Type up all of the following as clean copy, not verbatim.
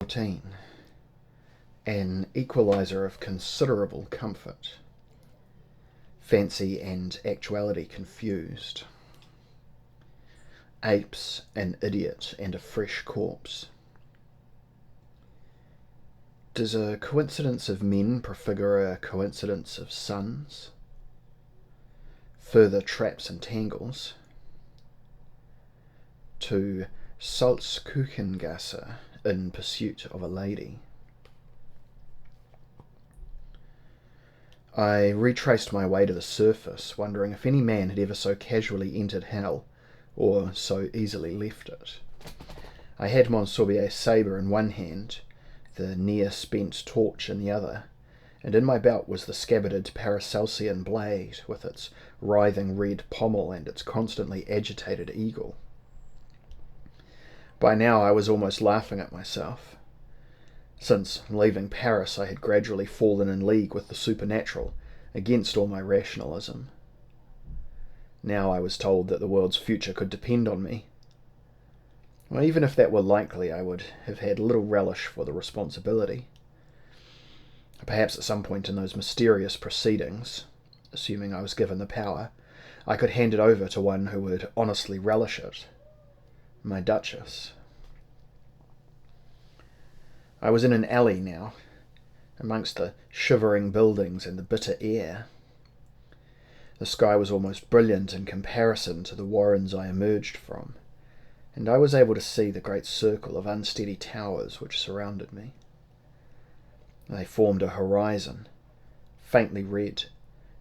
14. An equalizer of considerable comfort. Fancy and actuality confused. Apes, an idiot, and a fresh corpse. Does a coincidence of men prefigure a coincidence of suns? Further traps and tangles. To Salzkuchengasse in pursuit of a lady. I retraced my way to the surface, wondering if any man had ever so casually entered hell, or so easily left it. I had Monsorbier's sabre in one hand, the near-spent torch in the other, and in my belt was the scabbarded Paracelsian blade, with its writhing red pommel and its constantly agitated eagle. By now I was almost laughing at myself. Since leaving Paris I had gradually fallen in league with the supernatural, against all my rationalism. Now I was told that the world's future could depend on me. Well, even if that were likely, I would have had little relish for the responsibility. Perhaps at some point in those mysterious proceedings, assuming I was given the power, I could hand it over to one who would honestly relish it. My Duchess. I was in an alley now, amongst the shivering buildings and the bitter air. The sky was almost brilliant in comparison to the warrens I emerged from, and I was able to see the great circle of unsteady towers which surrounded me. They formed a horizon, faintly red,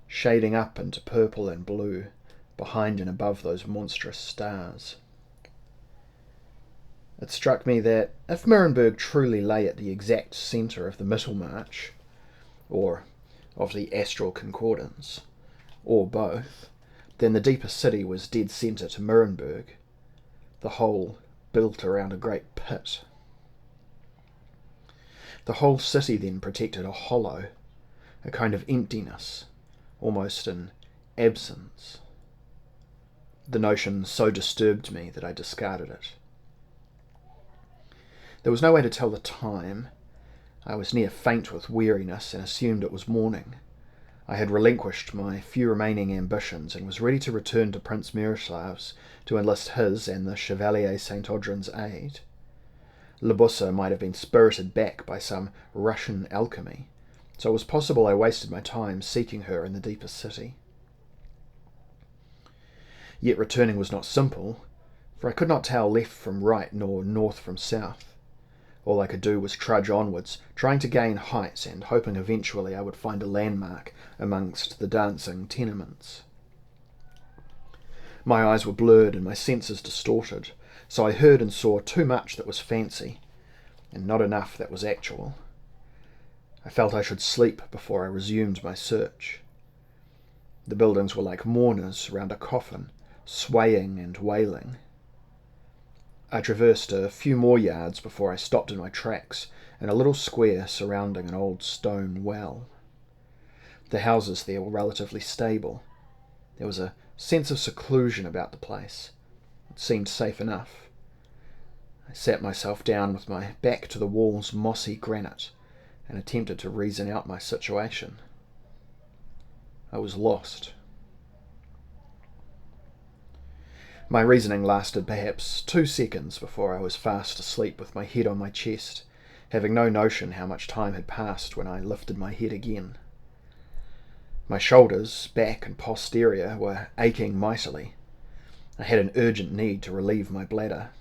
shading up into purple and blue, behind and above those monstrous stars. It struck me that if Nuremberg truly lay at the exact centre of the Mittelmarch, or of the astral concordance, or both, then the deeper city was dead centre to Nuremberg, the whole built around a great pit. The whole city then protected a hollow, a kind of emptiness, almost an absence. The notion so disturbed me that I discarded it. There was no way to tell the time. I was near faint with weariness and assumed it was morning. I had relinquished my few remaining ambitions and was ready to return to Prince Miroslaev's to enlist his and the Chevalier St. Audrin's aid. Libussa might have been spirited back by some Russian alchemy, so it was possible I wasted my time seeking her in the deeper city. Yet returning was not simple, for I could not tell left from right nor north from south. All I could do was trudge onwards, trying to gain height and hoping eventually I would find a landmark amongst the dancing tenements. My eyes were blurred and my senses distorted, so I heard and saw too much that was fancy, and not enough that was actual. I felt I should sleep before I resumed my search. The buildings were like mourners round a coffin, swaying and wailing. I traversed a few more yards before I stopped in my tracks in a little square surrounding an old stone well. The houses there were relatively stable. There was a sense of seclusion about the place. It seemed safe enough. I sat myself down with my back to the wall's mossy granite and attempted to reason out my situation. I was lost. My reasoning lasted perhaps 2 seconds before I was fast asleep with my head on my chest, having no notion how much time had passed when I lifted my head again. My shoulders, back and posterior were aching mightily. I had an urgent need to relieve my bladder.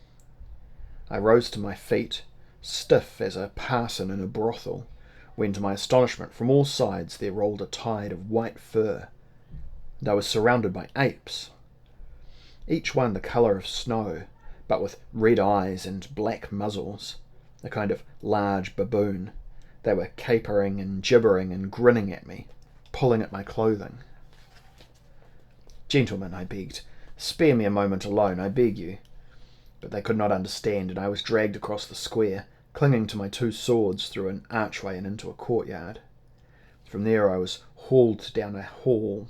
I rose to my feet, stiff as a parson in a brothel, when to my astonishment from all sides there rolled a tide of white fur, and I was surrounded by apes. Each one the colour of snow, but with red eyes and black muzzles, a kind of large baboon. They were capering and gibbering and grinning at me, pulling at my clothing. "Gentlemen," I begged, "spare me a moment alone, I beg you." But they could not understand, and I was dragged across the square, clinging to my 2 swords through an archway and into a courtyard. From there I was hauled down a hall,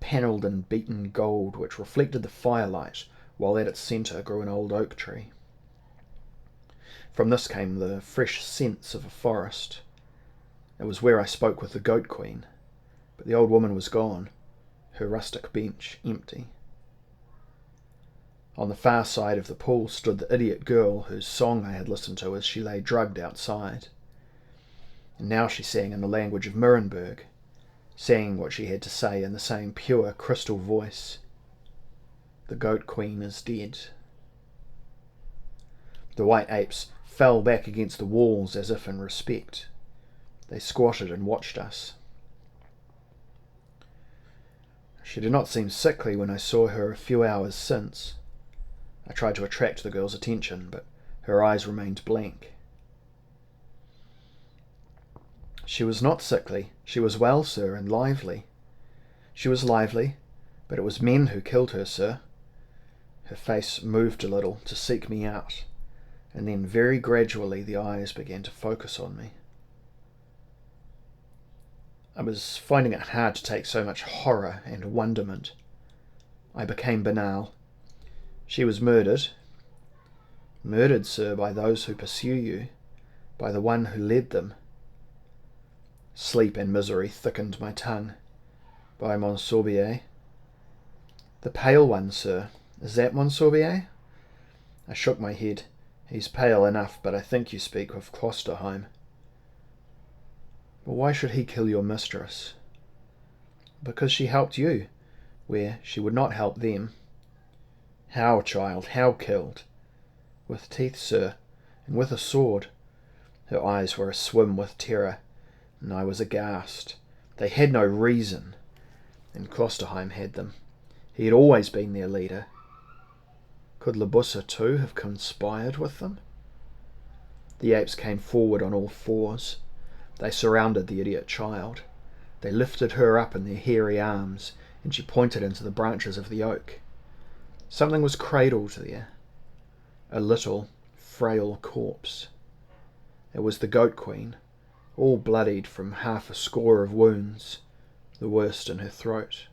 panelled in beaten gold which reflected the firelight, while at its centre grew an old oak tree. From this came the fresh scents of a forest. It was where I spoke with the Goat Queen, but the old woman was gone, her rustic bench empty. On the far side of the pool stood the idiot girl whose song I had listened to as she lay drugged outside. And now she sang in the language of Nuremberg, saying what she had to say in the same pure crystal voice. The Goat Queen is dead. The white apes fell back against the walls as if in respect. They squatted and watched us. She did not seem sickly when I saw her a few hours since. I tried to attract the girl's attention, but her eyes remained blank. She was not sickly. She was well, sir, and lively. She was lively, but it was men who killed her, sir. Her face moved a little to seek me out, and then very gradually the eyes began to focus on me. I was finding it hard to take so much horror and wonderment. I became banal. She was murdered. Murdered, sir, by those who pursue you, by the one who led them. Sleep and misery thickened my tongue. By Monsorbier. The pale one, sir. Is that Monsorbier? I shook my head. He's pale enough, but I think you speak of Klosterheim. But why should he kill your mistress? Because she helped you, where she would not help them. How, child, how killed? With teeth, sir, and with a sword. Her eyes were aswim with terror, and I was aghast. They had no reason, and Klosterheim had them. He had always been their leader. Could Labussa too have conspired with them? The apes came forward on all fours. They surrounded the idiot child. They lifted her up in their hairy arms, and she pointed into the branches of the oak. Something was cradled there. A little, frail corpse. It was the Goat Queen, all bloodied from half a score of wounds, the worst in her throat.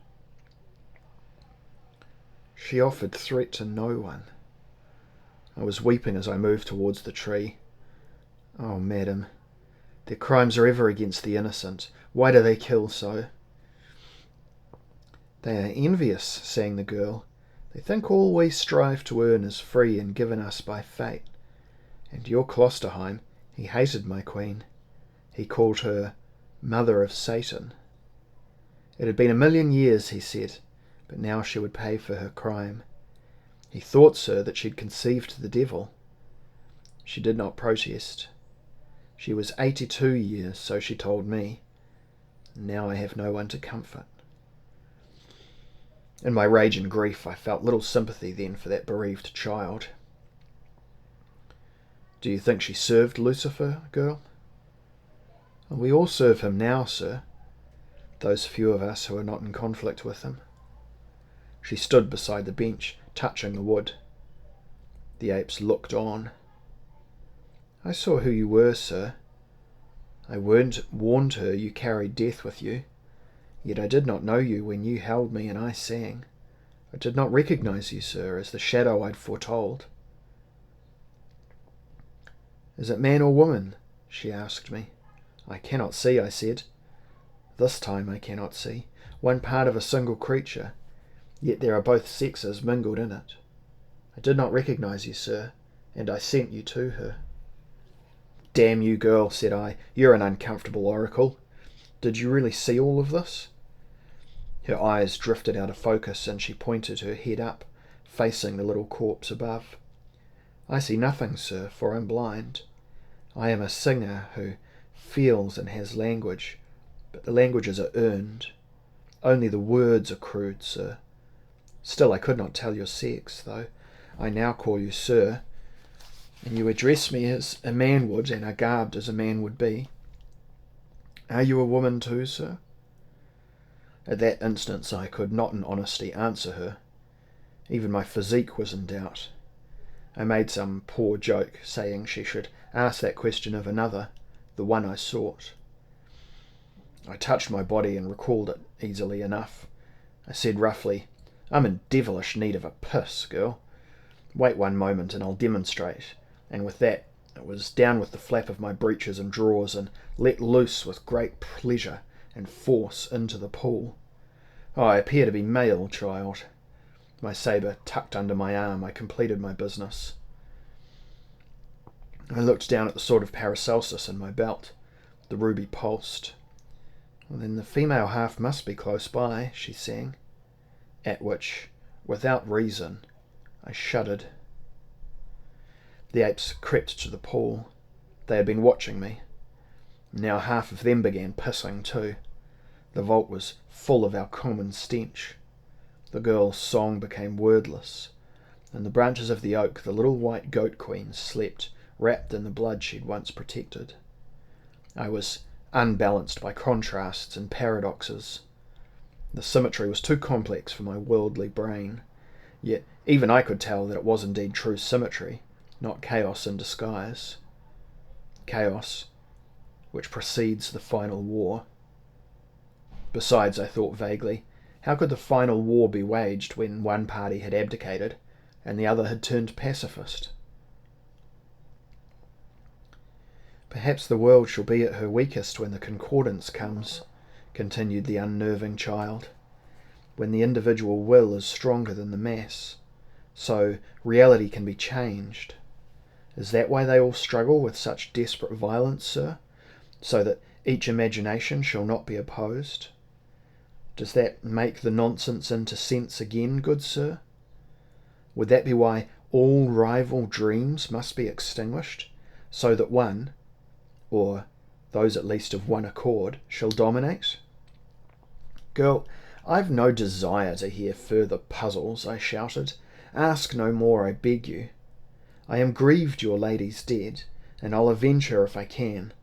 She offered threat to no one. I was weeping as I moved towards the tree. Oh, madam, their crimes are ever against the innocent. Why do they kill so? They are envious, sang the girl. They think all we strive to earn is free and given us by fate. And your Klosterheim, he hated my queen. He called her Mother of Satan. It had been 1,000,000 years, he said, but now she would pay for her crime. He thought, sir, that she'd conceived the devil. She did not protest. She was 82 years, so she told me. Now I have no one to comfort. In my rage and grief, I felt little sympathy then for that bereaved child. Do you think she served Lucifer, girl? We all serve him now, sir. Those few of us who are not in conflict with him. She stood beside the bench, touching the wood. The apes looked on. I saw who you were, sir. I warned her you carried death with you. Yet I did not know you when you held me and I sang. I did not recognize you, sir, as the shadow I'd foretold. Is it man or woman? She asked me. I cannot see, I said. This time I cannot see. One part of a single creature, yet there are both sexes mingled in it. I did not recognize you, sir, and I sent you to her. Damn you, girl, said I. You're an uncomfortable oracle. Did you really see all of this? Her eyes drifted out of focus and she pointed her head up, facing the little corpse above. I see nothing, sir, for I'm blind. I am a singer who feels and has language, but the languages are earned. Only the words are crude, sir. Still, I could not tell your sex, though I now call you sir, and you address me as a man would and are garbed as a man would be. Are you a woman too, sir? At that instant I could not in honesty answer her. Even my physique was in doubt. I made some poor joke, saying she should ask that question of another, the one I sought. I touched my body and recalled it easily enough. I said roughly, I'm in devilish need of a piss, girl. Wait one moment and I'll demonstrate. And with that, It was down with the flap of my breeches and drawers and let loose with great pleasure and force into the pool. Oh, I appear to be male, child. My sabre tucked under my arm, I completed my business. I looked down at the sword of Paracelsus in my belt. The ruby pulsed. Well, then the female half must be close by, she sang, at which, without reason, I shuddered. The apes crept to the pool. They had been watching me. Now half of them began pissing too. The vault was full of our common stench. The girl's song became wordless. In the branches of the oak the little white goat queen slept, wrapped in the blood she'd once protected. I was unbalanced by contrasts and paradoxes. The symmetry was too complex for my worldly brain, yet even I could tell that it was indeed true symmetry, not chaos in disguise. Chaos, which precedes the final war. Besides, I thought vaguely, how could the final war be waged when one party had abdicated and the other had turned pacifist? Perhaps the world shall be at her weakest when the concordance comes, continued the unnerving child, when the individual will is stronger than the mass, so reality can be changed. Is that why they all struggle with such desperate violence, sir, so that each imagination shall not be opposed? Does that make the nonsense into sense again, good sir? Would that be why all rival dreams must be extinguished, so that one, or those at least of one accord, shall dominate? Girl, I've no desire to hear further puzzles, I shouted. Ask no more, I beg you. I am grieved your lady's dead, and I'll avenge her if I can.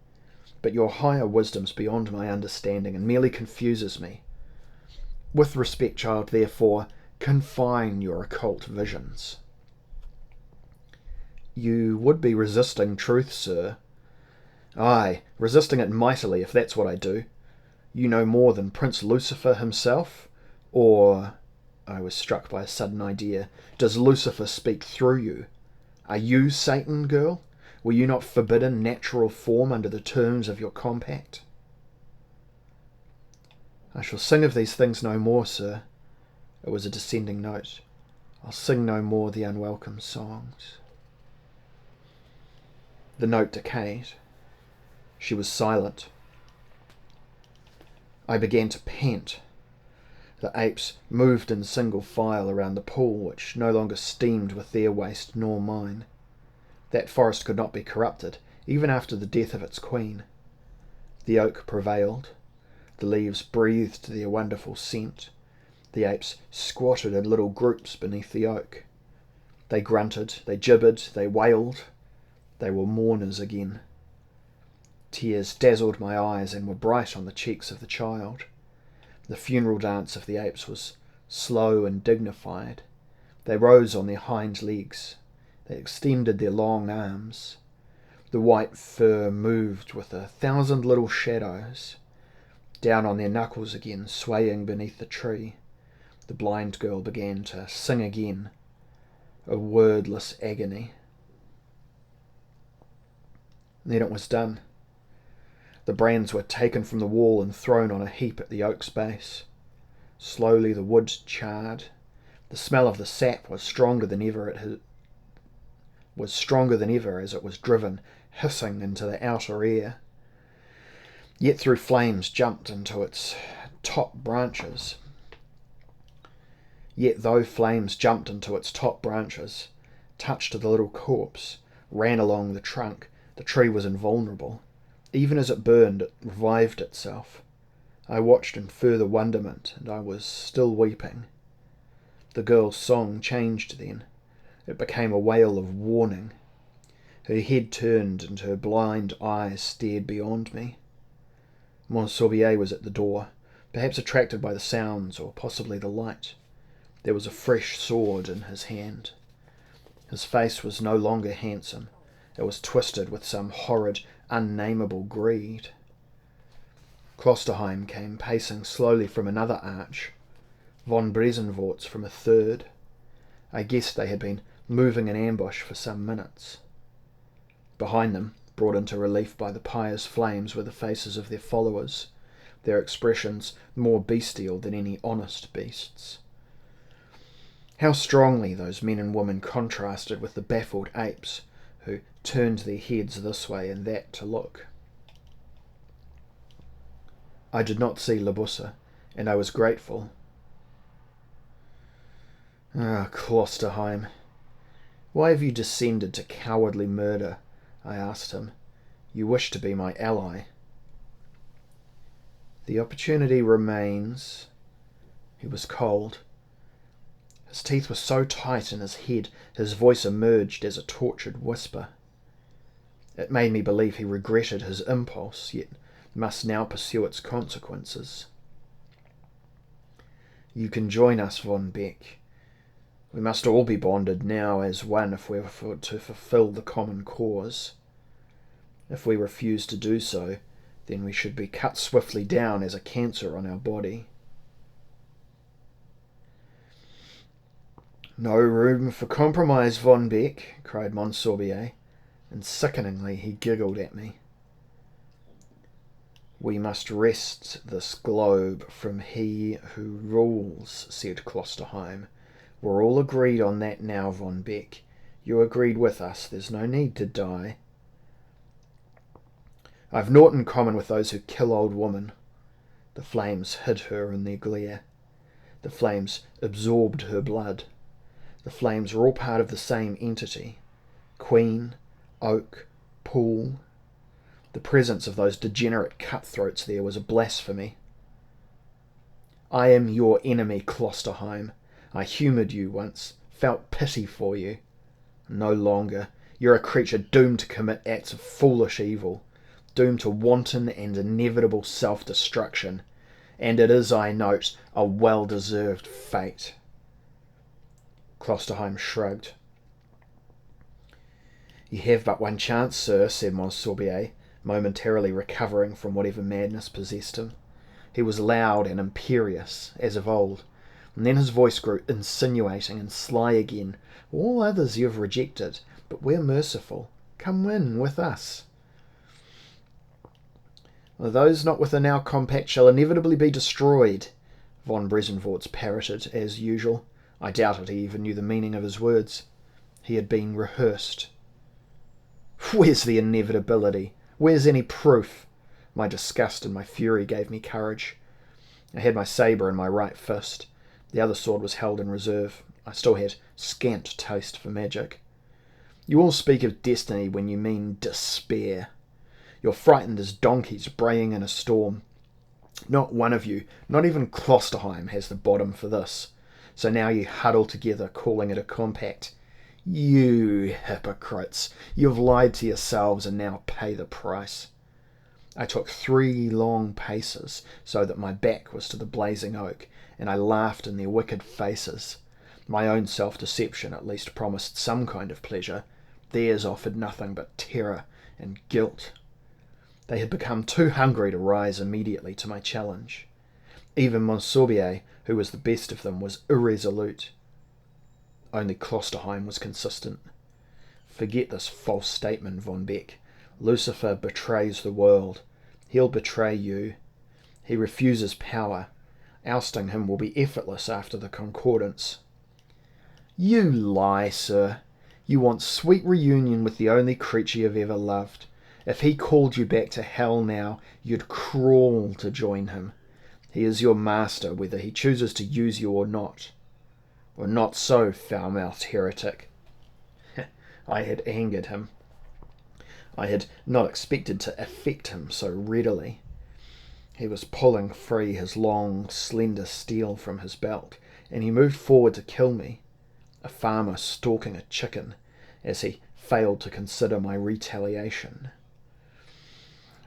But your higher wisdom's beyond my understanding and merely confuses me. With respect, child, therefore, confine your occult visions. You would be resisting truth, sir. Aye, resisting it mightily, if that's what I do. You know more than Prince Lucifer himself? Or, I was struck by a sudden idea, does Lucifer speak through you? Are you Satan, girl? Were you not forbidden natural form under the terms of your compact? I shall sing of these things no more, sir. It was a descending note. I'll sing no more the unwelcome songs. The note decayed. She was silent. I began to pant. The apes moved in single file around the pool, which no longer steamed with their waste nor mine. That forest could not be corrupted, even after the death of its queen. The oak prevailed. The leaves breathed their wonderful scent. The apes squatted in little groups beneath the oak. They grunted, they gibbered, they wailed. They were mourners again. Tears dazzled my eyes and were bright on the cheeks of the child. The funeral dance of the apes was slow and dignified. They rose on their hind legs. They extended their long arms. The white fur moved with 1,000 little shadows. Down on their knuckles again, swaying beneath the tree, the blind girl began to sing again, a wordless agony. Then it was done. The brands were taken from the wall and thrown on a heap at the oak's base. Slowly the wood charred. The smell of the sap was stronger than ever as it was driven, hissing into the outer air. Yet though flames jumped into its top branches, touched the little corpse, ran along the trunk, the tree was invulnerable. Even as it burned, it revived itself. I watched in further wonderment, and I was still weeping. The girl's song changed then. It became a wail of warning. Her head turned, and her blind eyes stared beyond me. Monsorbier was at the door, perhaps attracted by the sounds, or possibly the light. There was a fresh sword in his hand. His face was no longer handsome. It was twisted with some horrid, unnameable greed. Klosterheim came pacing slowly from another arch, von Bresenvorts from a third. I guessed they had been moving in ambush for some minutes. Behind them, brought into relief by the pious flames, were the faces of their followers, their expressions more bestial than any honest beasts. How strongly those men and women contrasted with the baffled apes who turned their heads this way and that to look. I did not see Labusa, and I was grateful. Ah, Klosterheim, why have you descended to cowardly murder? I asked him. You wish to be my ally. The opportunity remains. He was cold. His teeth were so tight in his head, his voice emerged as a tortured whisper. It made me believe he regretted his impulse, yet must now pursue its consequences. You can join us, Von Beck. We must all be bonded now as one if we are to fulfill the common cause. If we refuse to do so, then we should be cut swiftly down as a cancer on our body. No room for compromise, Von Beck, cried Monsorbier, and sickeningly he giggled at me. We must wrest this globe from he who rules, said Klosterheim. We're all agreed on that now, Von Beck. You agreed with us, there's no need to die. I've naught in common with those who kill old women. The flames hid her in their glare. The flames absorbed her blood. The flames were all part of the same entity. Queen, oak, pool. The presence of those degenerate cutthroats there was a blasphemy. I am your enemy, Klosterheim. I humoured you once, felt pity for you. No longer. You're a creature doomed to commit acts of foolish evil, doomed to wanton and inevitable self-destruction, and it is, I note, a well-deserved fate. Klosterheim shrugged. You have but one chance, sir, said Monsorbier, momentarily recovering from whatever madness possessed him. He was loud and imperious, as of old, and then his voice grew insinuating and sly again. All others you have rejected, but we're merciful. Come in with us. Those not within our compact shall inevitably be destroyed, von Bresenvorts parroted, as usual. I doubted he even knew the meaning of his words. He had been rehearsed. Where's the inevitability? Where's any proof? My disgust and my fury gave me courage. I had my sabre in my right fist. The other sword was held in reserve. I still had scant taste for magic. You all speak of destiny when you mean despair. You're frightened as donkeys braying in a storm. Not one of you, not even Klosterheim, has the bottom for this. So now you huddle together, calling it a compact. You hypocrites, you've lied to yourselves and now pay the price. I took 3 long paces so that my back was to the blazing oak, and I laughed in their wicked faces. My own self-deception at least promised some kind of pleasure. Theirs offered nothing but terror and guilt. They had become too hungry to rise immediately to my challenge. Even Monsorbier, who was the best of them, was irresolute. Only Klosterheim was consistent. Forget this false statement, Von Beck. Lucifer betrays the world. He'll betray you. He refuses power. Ousting him will be effortless after the concordance. You lie, sir. You want sweet reunion with the only creature you've ever loved. If he called you back to hell now, you'd crawl to join him. He is your master, whether he chooses to use you or not. Or not so, foul-mouthed heretic. I had angered him. I had not expected to affect him so readily. He was pulling free his long, slender steel from his belt, and he moved forward to kill me, a farmer stalking a chicken, as he failed to consider my retaliation.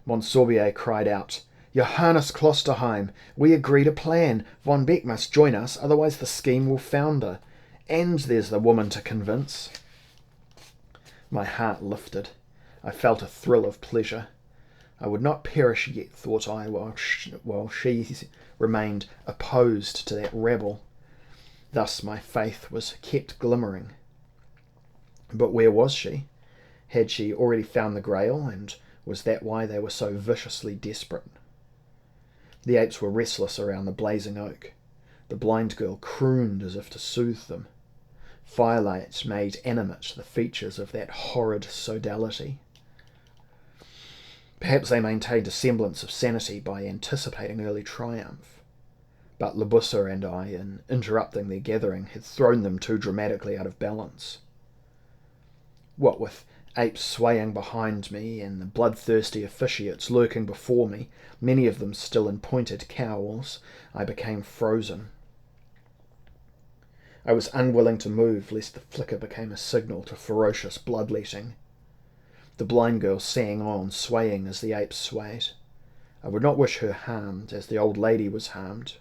Monsorbier cried out, Johannes Klosterheim, we agreed a plan. Von Beck must join us, otherwise the scheme will founder. And there's the woman to convince. My heart lifted. I felt a thrill of pleasure. I would not perish yet, thought I, while she remained opposed to that rabble. Thus my faith was kept glimmering. But where was she? Had she already found the Grail, and was that why they were so viciously desperate? The apes were restless around the blazing oak. The blind girl crooned as if to soothe them. Firelight made animate the features of that horrid sodality. Perhaps they maintained a semblance of sanity by anticipating early triumph. But Labussa and I, in interrupting their gathering, had thrown them too dramatically out of balance. What with apes swaying behind me and the bloodthirsty officiates lurking before me, many of them still in pointed cowls, I became frozen. I was unwilling to move lest the flicker became a signal to ferocious bloodletting. The blind girl sang on, swaying as the apes swayed. I would not wish her harmed, as the old lady was harmed.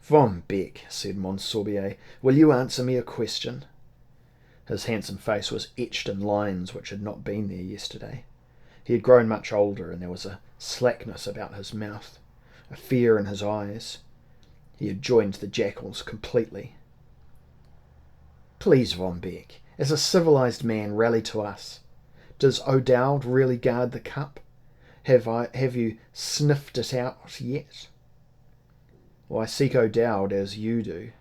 "Von Beck," said Monsorbier, "will you answer me a question?" His handsome face was etched in lines which had not been there yesterday. He had grown much older, and there was a slackness about his mouth, a fear in his eyes. He had joined the jackals completely. "Please, Von Beck, as a civilized man, rally to us. Does O'Dowd really guard the cup? Have you sniffed it out yet?" "Well, I seek O'Dowd as you do."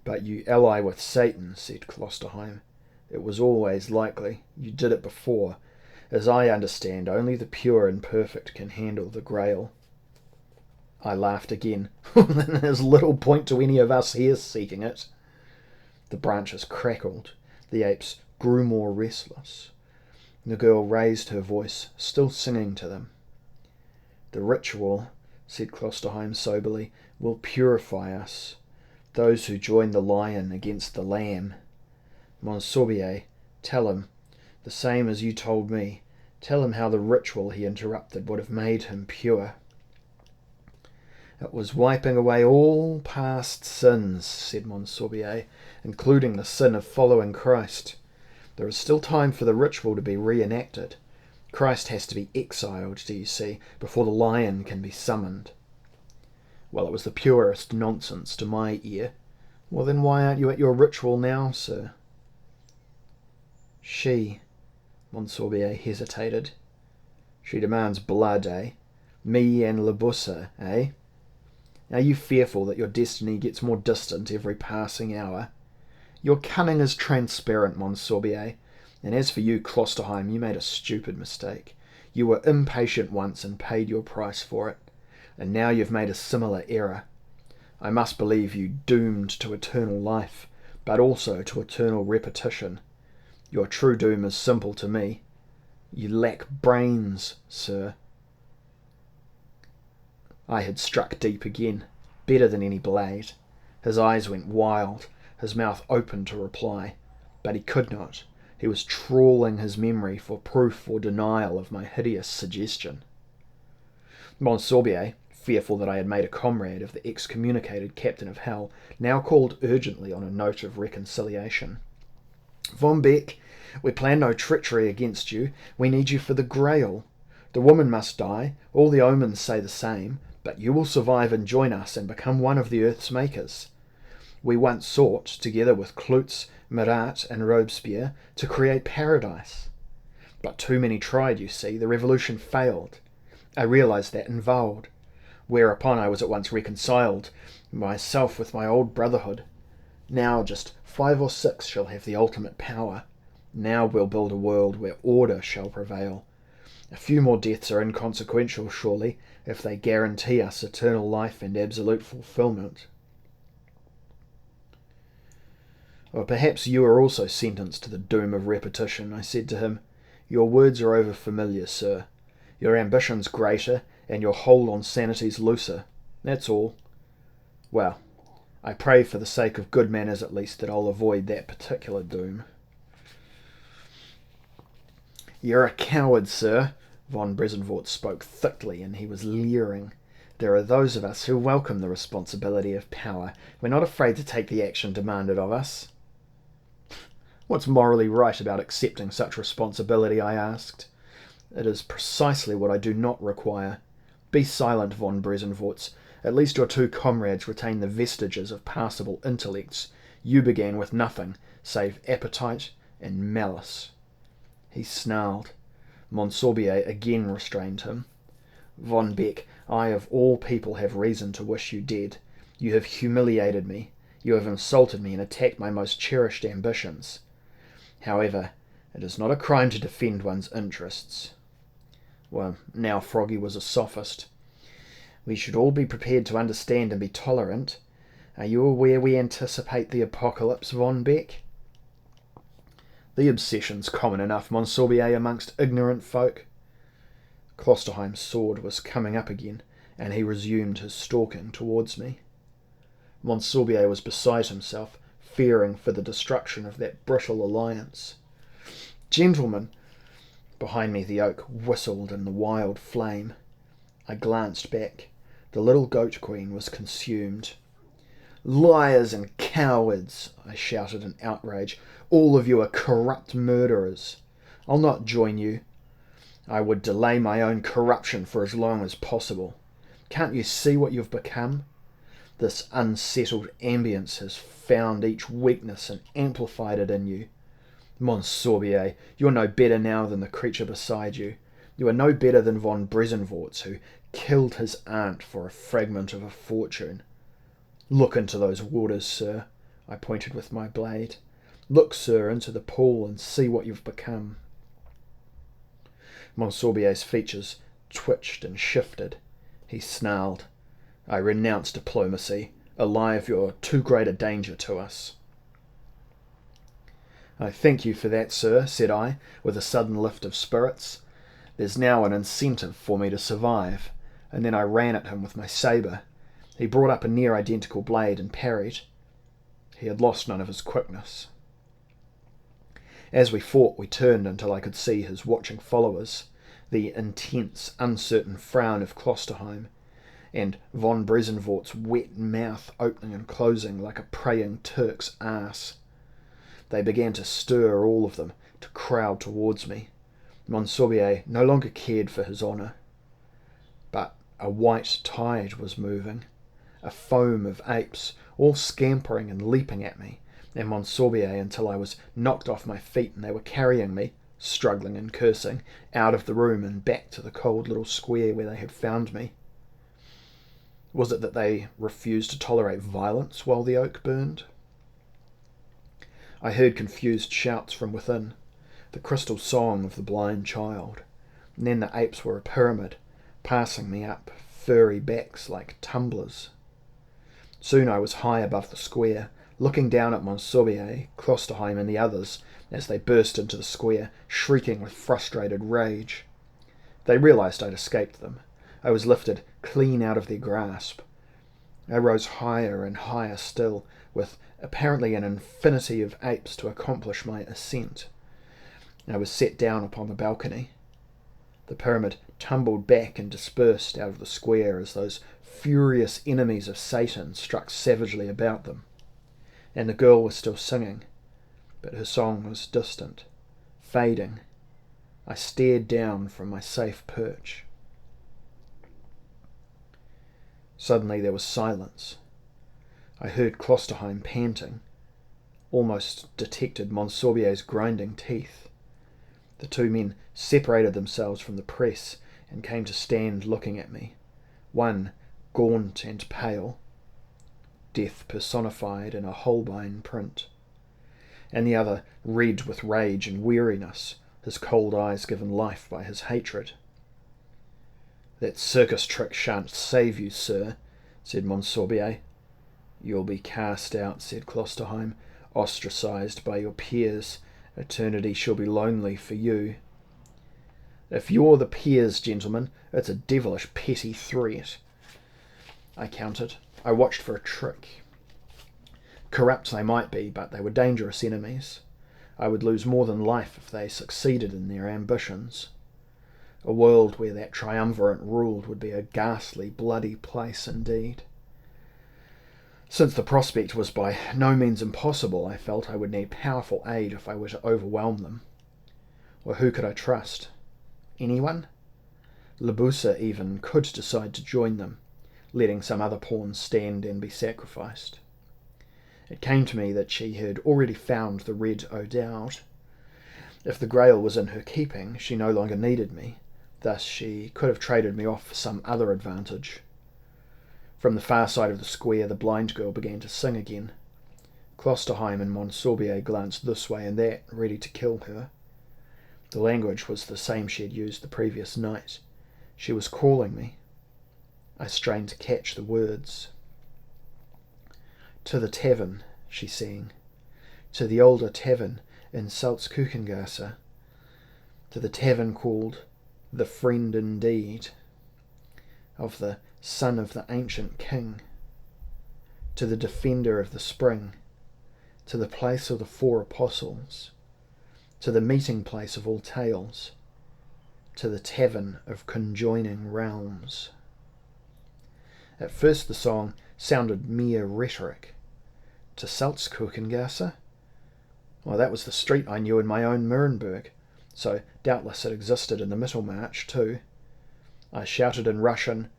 "But you ally with Satan," said Klosterheim. "It was always likely. You did it before. As I understand, only the pure and perfect can handle the Grail." I laughed again. "Then there's little point to any of us here seeking it." The branches crackled. The apes grew more restless. The girl raised her voice, still singing to them. "The ritual," said Klosterheim soberly, "will purify us. Those who join the lion against the lamb. Monsorbier, tell him, the same as you told me. Tell him how the ritual he interrupted would have made him pure." "It was wiping away all past sins," said Monsorbier, "including the sin of following Christ. There is still time for the ritual to be reenacted. Christ has to be exiled, do you see, before the lion can be summoned." "Well, it was the purest nonsense to my ear." "Well, then why aren't you at your ritual now, sir?" "She," Monsorbier hesitated. "She demands blood, eh? Me and Labussa, eh? Are you fearful that your destiny gets more distant every passing hour? Your cunning is transparent, Monsorbier, and as for you, Klosterheim, you made a stupid mistake. You were impatient once and paid your price for it, and now you've made a similar error. I must believe you doomed to eternal life, but also to eternal repetition. Your true doom is simple to me. You lack brains, sir." I had struck deep again, better than any blade. His eyes went wild, his mouth opened to reply, but he could not. He was trawling his memory for proof or denial of my hideous suggestion. Monsorbier, fearful that I had made a comrade of the excommunicated captain of hell, now called urgently on a note of reconciliation. "Von Beck, we plan no treachery against you. We need you for the Grail. The woman must die. All the omens say the same. But you will survive and join us and become one of the earth's makers. We once sought, together with Klutz, Marat, and Robespierre, to create paradise. But too many tried, you see. The revolution failed. I realized that and vowed. Whereupon I was at once reconciled, myself with my old brotherhood. Now just 5 or 6 shall have the ultimate power. Now we'll build a world where order shall prevail. A few more deaths are inconsequential, surely, if they guarantee us eternal life and absolute fulfillment." "Or perhaps you are also sentenced to the doom of repetition," I said to him. "Your words are over-familiar, sir. Your ambition's greater, and your hold on sanity's looser. That's all. Well, I pray for the sake of good manners at least that I'll avoid that particular doom." "You're a coward, sir." Von Bresenvorts spoke thickly, and he was leering. "There are those of us who welcome the responsibility of power. We're not afraid to take the action demanded of us." "What's morally right about accepting such responsibility?" I asked. "It is precisely what I do not require. Be silent, Von Bresenvorts. At least your 2 comrades retain the vestiges of passable intellects. You began with nothing save appetite and malice." He snarled. Monsorbier again restrained him. "Von Beck, I of all people have reason to wish you dead. You have humiliated me. You have insulted me and attacked my most cherished ambitions. However, it is not a crime to defend one's interests." Well, now Froggy was a sophist. "We should all be prepared to understand and be tolerant. Are you aware we anticipate the apocalypse, Von Beck?" "The obsession's common enough, Monsorbier, amongst ignorant folk." Klosterheim's sword was coming up again, and he resumed his stalking towards me. Monsorbier was beside himself, fearing for the destruction of that brittle alliance. "Gentlemen!" Behind me the oak whistled in the wild flame. I glanced back. The little goat queen was consumed. "Liars and cowards!" I shouted in outrage. "All of you are corrupt murderers. I'll not join you. I would delay my own corruption for as long as possible. Can't you see what you've become? This unsettled ambience has found each weakness and amplified it in you. Monsorbier, you're no better now than the creature beside you. You are no better than von Bresenvorts, who killed his aunt for a fragment of a fortune. Look into those waters, sir." I pointed with my blade. "Look, sir, into the pool and see what you've become." Monsorbier's features twitched and shifted. He snarled. "I renounce diplomacy. Alive, you're too great a danger to us." "I thank you for that, sir," said I, with a sudden lift of spirits. "There's now an incentive for me to survive." And then I ran at him with my sabre. He brought up a near-identical blade and parried. He had lost none of his quickness. As we fought, we turned until I could see his watching followers, the intense, uncertain frown of Klosterheim, and von Bresenvort's wet mouth opening and closing like a praying Turk's arse. They began to stir, all of them, to crowd towards me. Monsorbier no longer cared for his honour. But a white tide was moving, a foam of apes, all scampering and leaping at me, and Monsorbier until I was knocked off my feet and they were carrying me, struggling and cursing, out of the room and back to the cold little square where they had found me. Was it that they refused to tolerate violence while the oak burned? I heard confused shouts from within, the crystal song of the blind child, and then the apes were a pyramid, passing me up, furry backs like tumblers. Soon I was high above the square, looking down at Monsorbier, Klosterheim and the others as they burst into the square, shrieking with frustrated rage. They realised I'd escaped them. I was lifted clean out of their grasp. I rose higher and higher still, with apparently an infinity of apes to accomplish my ascent. I was set down upon the balcony. The pyramid tumbled back and dispersed out of the square as those furious enemies of Satan struck savagely about them. And the girl was still singing, but her song was distant, fading. I stared down from my safe perch. Suddenly there was silence. I heard Klosterheim panting, almost detected Monsorbier's grinding teeth. The two men separated themselves from the press and came to stand looking at me, one gaunt and pale, death personified in a Holbein print, and the other red with rage and weariness, his cold eyes given life by his hatred. "That circus trick shan't save you, sir," said Monsorbier. "You'll be cast out," said Klosterheim, "ostracised by your peers. Eternity shall be lonely for you." "If you're the peers, gentlemen, it's a devilish petty threat," I countered. I watched for a trick. Corrupt they might be, but they were dangerous enemies. I would lose more than life if they succeeded in their ambitions. A world where that triumvirate ruled would be a ghastly, bloody place indeed. Since the prospect was by no means impossible, I felt I would need powerful aid if I were to overwhelm them. Well, who could I trust? Anyone? Labusa even could decide to join them, letting some other pawn stand and be sacrificed. It came to me that she had already found the red O'Dowd. If the Grail was in her keeping, she no longer needed me. Thus she could have traded me off for some other advantage. From the far side of the square, the blind girl began to sing again. Klosterheim and Monsorbier glanced this way and that, ready to kill her. The language was the same she had used the previous night. She was calling me. I strained to catch the words. "To the tavern," she sang. "To the older tavern in Salzkuchengasse. To the tavern called the Friend Indeed, of the son of the ancient king. To the defender of the spring. To the place of the four apostles. To the meeting place of all tales. To the tavern of conjoining realms." At first the song sounded mere rhetoric. To Salzkuchengasse? Well, that was the street I knew in my own Nuremberg, so doubtless it existed in the Mittelmarch too. I shouted in Russian,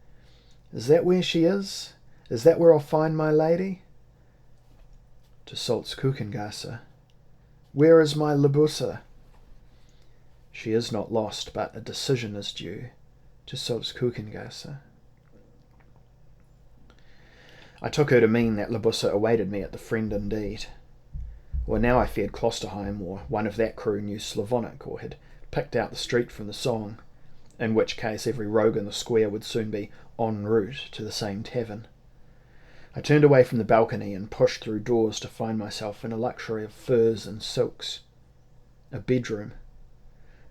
"Is that where she is? Is that where I'll find my lady?" To Salzkuchengasse. "Where is my Libussa?" "She is not lost, but a decision is due. To Salzkuchengasse." I took her to mean that Libussa awaited me at the Friend Indeed. Well, now I feared Klosterheim or one of that crew knew Slavonic or had picked out the street from the song, in which case every rogue in the square would soon be en route to the same tavern. I turned away from the balcony and pushed through doors to find myself in a luxury of furs and silks. A bedroom.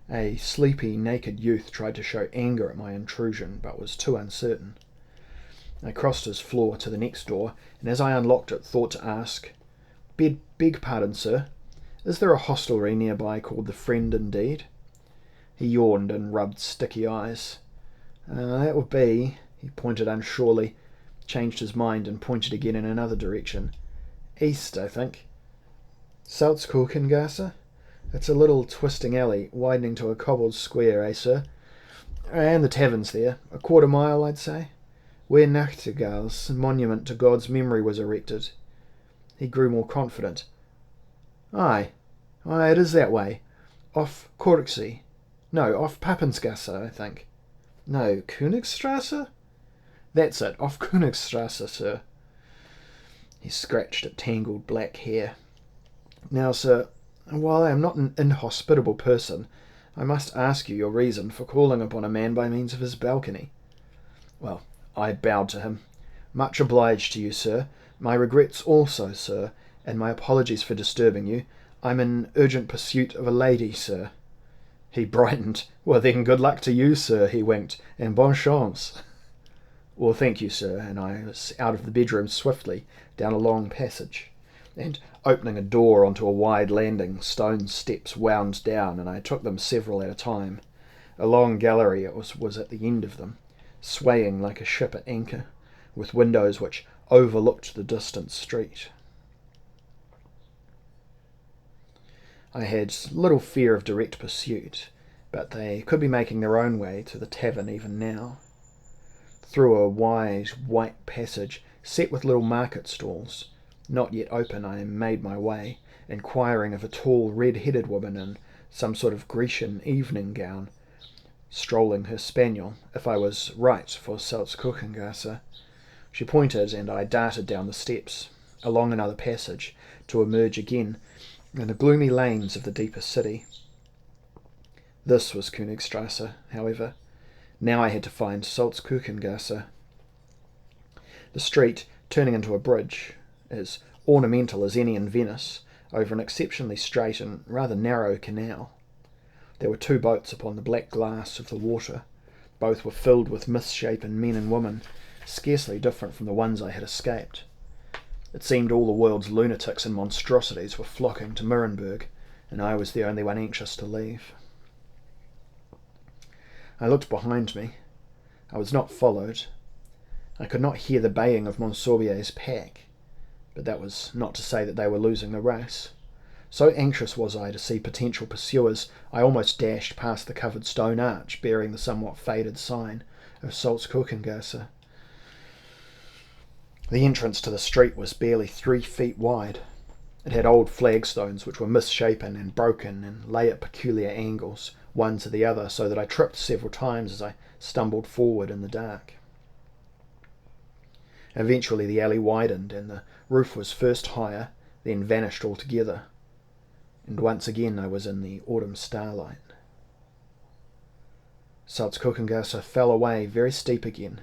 A sleepy, naked youth tried to show anger at my intrusion, but was too uncertain. I crossed his floor to the next door, and as I unlocked it, thought to ask, Beg pardon, sir. Is there a hostelry nearby called the Friend Indeed?" He yawned and rubbed sticky eyes. That would be," he pointed unsurely, changed his mind and pointed again in another direction. "East, I think." "Salzkuchengasse? It's a little twisting alley, widening to a cobbled square, sir? And the tavern's there. A quarter-mile, I'd say. Where Nachtigall's monument to God's memory was erected." He grew more confident. Aye, it is that way. Off Korksee. No, off Pappensgasse, I think. No, Königstrasse? That's it, off Königstrasse, sir. He scratched at tangled black hair. "Now, sir, while I am not an inhospitable person, I must ask you your reason for calling upon a man by means of his balcony." Well, I bowed to him. "Much obliged to you, sir. My regrets also, sir, and my apologies for disturbing you. I'm in urgent pursuit of a lady, sir." He brightened. "Well then, good luck to you, sir," he winked, "and bonne chance." "Well, thank you, sir," and I was out of the bedroom swiftly, down a long passage, and opening a door onto a wide landing, stone steps wound down, and I took them several at a time. A long gallery was at the end of them, swaying like a ship at anchor, with windows which overlooked the distant street. I had little fear of direct pursuit, but they could be making their own way to the tavern even now. Through a wide white passage set with little market stalls, not yet open, I made my way, inquiring of a tall red-headed woman in some sort of Grecian evening gown, strolling her spaniel, if I was right for Salzkuchengasse. She pointed, and I darted down the steps, along another passage, to emerge again in the gloomy lanes of the deeper city. This was Königstrasse, however. Now I had to find Salzkuchengasse. The street, turning into a bridge, as ornamental as any in Venice, over an exceptionally straight and rather narrow canal. There were 2 boats upon the black glass of the water. Both were filled with misshapen men and women, scarcely different from the ones I had escaped. It seemed all the world's lunatics and monstrosities were flocking to Nuremberg, and I was the only one anxious to leave. I looked behind me. I was not followed. I could not hear the baying of Monsorbier's pack, but that was not to say that they were losing the race. So anxious was I to see potential pursuers, I almost dashed past the covered stone arch bearing the somewhat faded sign of Salzkuchengasse. The entrance to the street was barely 3 feet wide. It had old flagstones which were misshapen and broken and lay at peculiar angles, one to the other, so that I tripped several times as I stumbled forward in the dark. Eventually the alley widened and the roof was first higher, then vanished altogether, and once again I was in the autumn starlight. Salzkuchengasse fell away very steep again,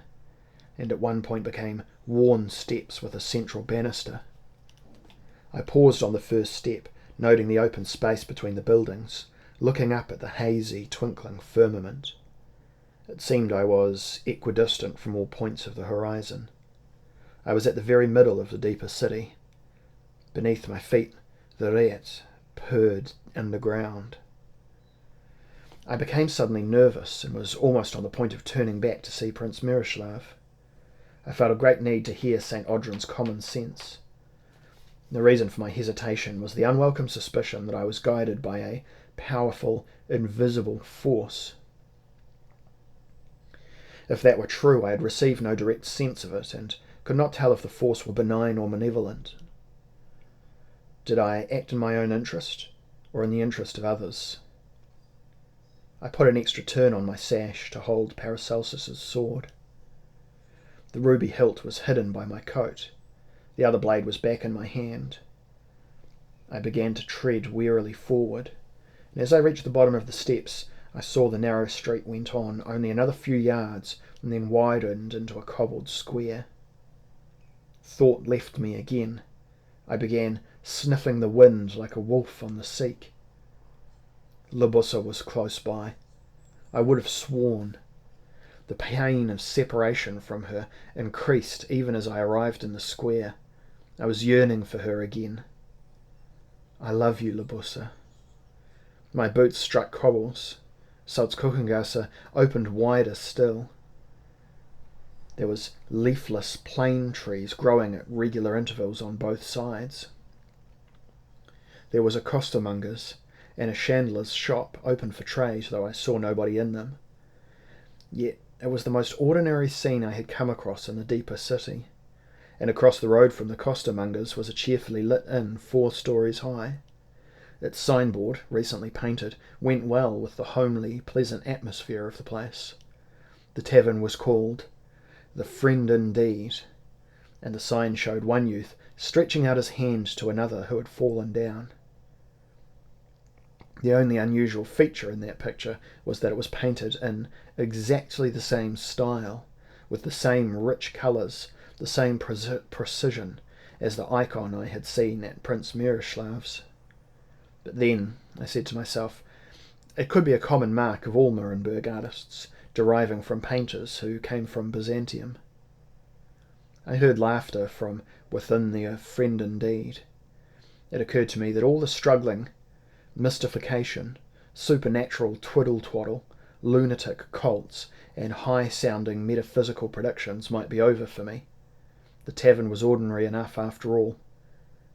and at one point became worn steps with a central banister. I paused on the first step, noting the open space between the buildings, looking up at the hazy, twinkling firmament. It seemed I was equidistant from all points of the horizon. I was at the very middle of the deeper city. Beneath my feet, the Reit purred underground. I became suddenly nervous and was almost on the point of turning back to see Prince Miroslav. I felt a great need to hear St. Audrin's common sense. The reason for my hesitation was the unwelcome suspicion that I was guided by a powerful, invisible force. If that were true, I had received no direct sense of it, and could not tell if the force were benign or malevolent. Did I act in my own interest, or in the interest of others? I put an extra turn on my sash to hold Paracelsus's sword. The ruby hilt was hidden by my coat. The other blade was back in my hand. I began to tread warily forward, and as I reached the bottom of the steps, I saw the narrow street went on only another few yards and then widened into a cobbled square. Thought left me again. I began sniffing the wind like a wolf on the seek. Libussa was close by. I would have sworn. The pain of separation from her increased even as I arrived in the square. I was yearning for her again. I love you, Libussa. My boots struck cobbles. Salzkuchengasse opened wider still. There was leafless plane trees growing at regular intervals on both sides. There was a costermonger's and a chandler's shop open for trade, though I saw nobody in them. Yet it was the most ordinary scene I had come across in the deeper city, and across the road from the costermonger's was a cheerfully lit inn 4 stories high. Its signboard, recently painted, went well with the homely, pleasant atmosphere of the place. The tavern was called The Friend Indeed, and the sign showed one youth stretching out his hand to another who had fallen down. The only unusual feature in that picture was that it was painted in exactly the same style, with the same rich colours, the same precision as the icon I had seen at Prince Miroslav's. But then, I said to myself, it could be a common mark of all Nuremberg artists, deriving from painters who came from Byzantium. I heard laughter from within the Friend Indeed. It occurred to me that all the struggling, mystification, supernatural twiddle-twaddle, lunatic cults, and high-sounding metaphysical predictions might be over for me. The tavern was ordinary enough after all.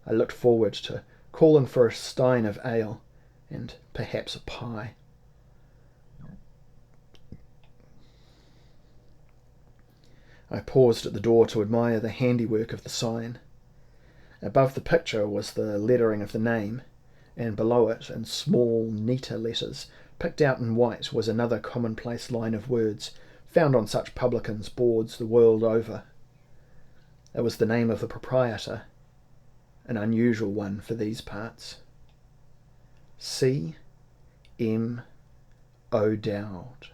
I looked forward to calling for a stein of ale, and perhaps a pie. I paused at the door to admire the handiwork of the sign. Above the picture was the lettering of the name, and below it, in small, neater letters, picked out in white, was another commonplace line of words found on such publicans' boards the world over. It was the name of the proprietor, an unusual one for these parts. C. M. O'Dowd.